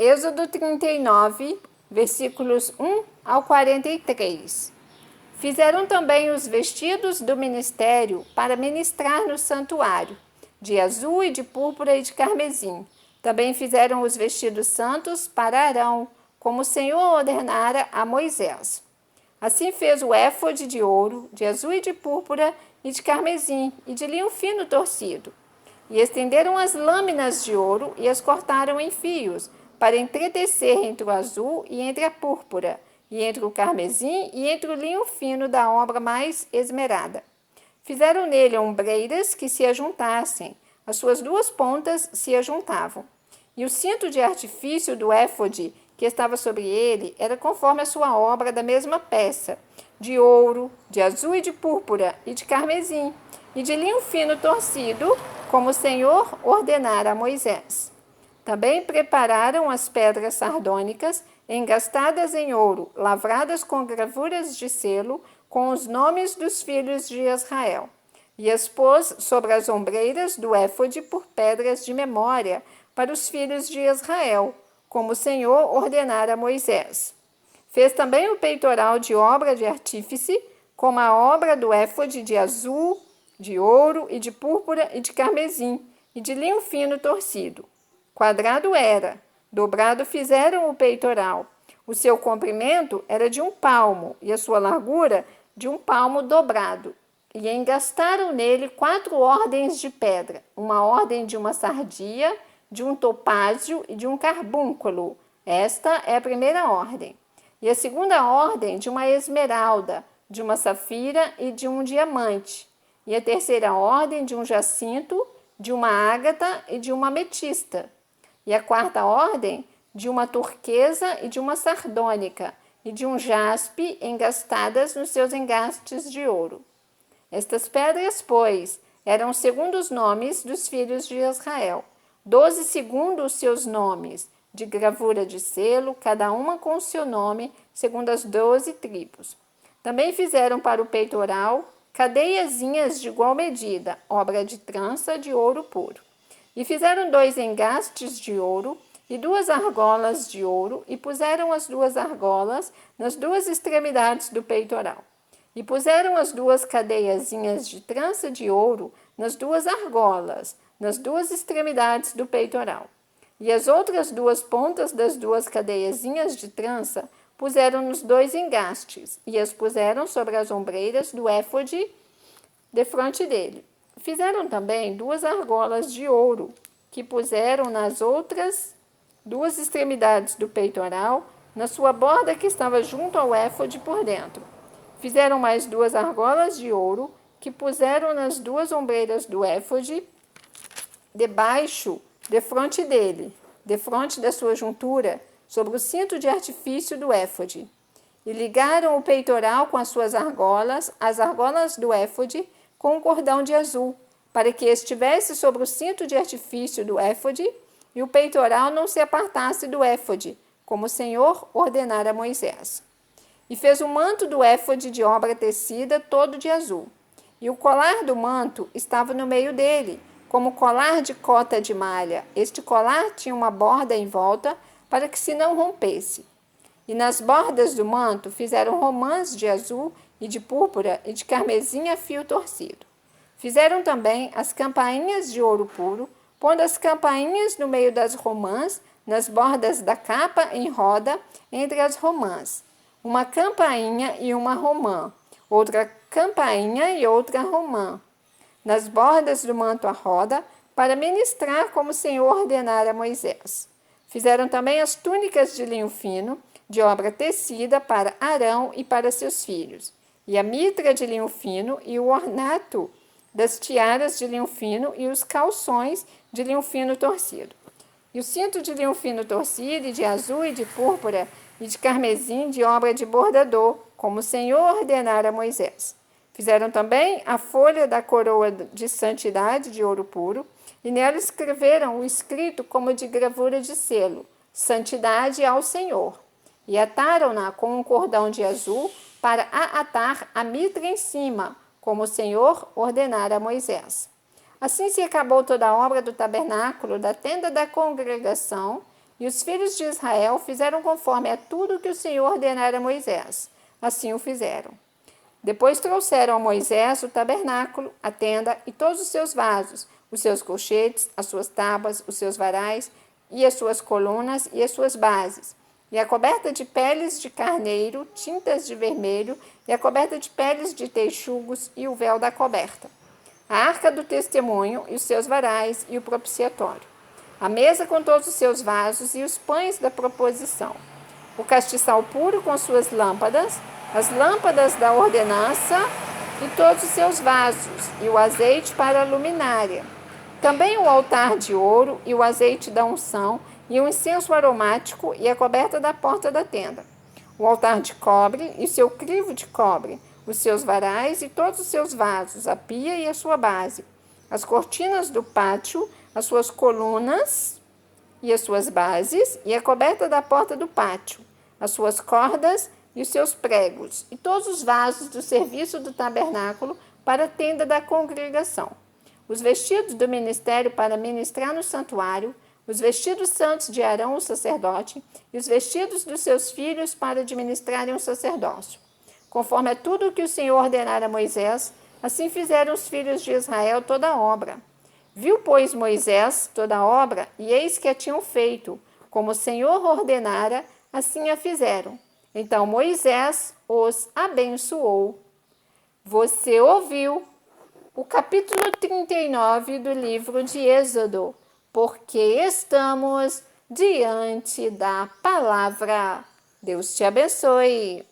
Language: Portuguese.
Êxodo 39, versículos 1 ao 43. Fizeram também os vestidos do ministério para ministrar no santuário, de azul e de púrpura e de carmesim. Também fizeram os vestidos santos para Arão, como o Senhor ordenara a Moisés. Assim fez o éfode de ouro, de azul e de púrpura e de carmesim, e de linho fino torcido. E estenderam as lâminas de ouro e as cortaram em fios, para entretecer entre o azul e entre a púrpura, e entre o carmesim e entre o linho fino da obra mais esmerada. Fizeram nele ombreiras que se ajuntassem, as suas duas pontas se ajuntavam. E o cinto de artifício do éfode que estava sobre ele era conforme a sua obra da mesma peça, de ouro, de azul e de púrpura e de carmesim, e de linho fino torcido, como o Senhor ordenara a Moisés. Também prepararam as pedras sardônicas, engastadas em ouro, lavradas com gravuras de selo, com os nomes dos filhos de Israel, e as pôs sobre as ombreiras do éfode por pedras de memória para os filhos de Israel, como o Senhor ordenara a Moisés. Fez também o peitoral de obra de artífice, como a obra do éfode de azul, de ouro e de púrpura e de carmesim, e de linho fino torcido. Quadrado era, dobrado fizeram o peitoral. O seu comprimento era de 1 palmo, e a sua largura de 1 palmo dobrado. E engastaram nele 4 ordens de pedra, uma ordem de uma sardia, de um topázio e de um carbúnculo. Esta é a primeira ordem. E a segunda ordem de uma esmeralda, de uma safira e de um diamante. E a terceira ordem de um jacinto, de uma ágata e de uma ametista. E a quarta ordem de uma turquesa e de uma sardônica, e de um jaspe engastadas nos seus engastes de ouro. Estas pedras, pois, eram segundo os nomes dos filhos de Israel, 12 segundo os seus nomes, de gravura de selo, cada uma com o seu nome, segundo as 12 tribos. Também fizeram para o peitoral cadeiazinhas de igual medida, obra de trança de ouro puro. E fizeram 2 engastes de ouro e 2 argolas de ouro, e puseram as 2 argolas nas 2 extremidades do peitoral. E puseram as 2 cadeiazinhas de trança de ouro nas 2 argolas, nas 2 extremidades do peitoral. E as outras 2 pontas das 2 cadeiazinhas de trança puseram nos 2 engastes, e as puseram sobre as ombreiras do éfode defronte dele. Fizeram também 2 argolas de ouro, que puseram nas outras 2 extremidades do peitoral, na sua borda que estava junto ao éfode por dentro. Fizeram mais 2 argolas de ouro, que puseram nas 2 ombreiras do éfode, debaixo, defronte dele, defronte da sua juntura, sobre o cinto de artifício do éfode. E ligaram o peitoral com as suas argolas, as argolas do éfode, com um cordão de azul, para que estivesse sobre o cinto de artifício do éfode, e o peitoral não se apartasse do éfode, como o Senhor ordenara a Moisés. E fez o manto do éfode de obra tecida todo de azul. E o colar do manto estava no meio dele, como colar de cota de malha. Este colar tinha uma borda em volta, para que se não rompesse. E nas bordas do manto fizeram romãs de azul e de púrpura e de carmesim a fio torcido. Fizeram também as campainhas de ouro puro, pondo as campainhas no meio das romãs, nas bordas da capa em roda, entre as romãs. Uma campainha e uma romã, outra campainha e outra romã, nas bordas do manto à roda, para ministrar como o Senhor ordenara a Moisés. Fizeram também as túnicas de linho fino, de obra tecida, para Arão e para seus filhos, e a mitra de linho fino e o ornato das tiaras de linho fino e os calções de linho fino torcido. E o cinto de linho fino torcido, e de azul e de púrpura e de carmesim, de obra de bordador, como o Senhor ordenara a Moisés. Fizeram também a folha da coroa de santidade de ouro puro, e nela escreveram o escrito como de gravura de selo, santidade ao Senhor. E ataram-na com um cordão de azul para a atar a mitra em cima, como o Senhor ordenara a Moisés. Assim se acabou toda a obra do tabernáculo, da tenda da congregação, E os filhos de Israel fizeram conforme a tudo que o Senhor ordenara a Moisés. Assim o fizeram. Depois trouxeram a Moisés o tabernáculo, a tenda e todos os seus vasos, os seus colchetes, as suas tábuas, os seus varais, e as suas colunas e as suas bases, e a coberta de peles de carneiro, tintas de vermelho, e a coberta de peles de texugos e o véu da coberta, a arca do testemunho e os seus varais e o propiciatório, a mesa com todos os seus vasos e os pães da proposição, o castiçal puro com suas lâmpadas, as lâmpadas da ordenança e todos os seus vasos, e o azeite para a luminária. Também o altar de ouro e o azeite da unção, e o incenso aromático e a coberta da porta da tenda. O altar de cobre e seu crivo de cobre, os seus varais e todos os seus vasos, a pia e a sua base, as cortinas do pátio, as suas colunas e as suas bases, e a coberta da porta do pátio, as suas cordas e os seus pregos, e todos os vasos do serviço do tabernáculo para a tenda da congregação. Os vestidos do ministério para ministrar no santuário, os vestidos santos de Arão, o sacerdote, e os vestidos dos seus filhos para administrarem o sacerdócio. Conforme a tudo o que o Senhor ordenara a Moisés, assim fizeram os filhos de Israel toda a obra. Viu, pois, Moisés toda a obra, e eis que a tinham feito, como o Senhor ordenara, assim a fizeram. Então Moisés os abençoou. Você ouviu o capítulo 39 do livro de Êxodo, porque estamos diante da palavra. Deus te abençoe.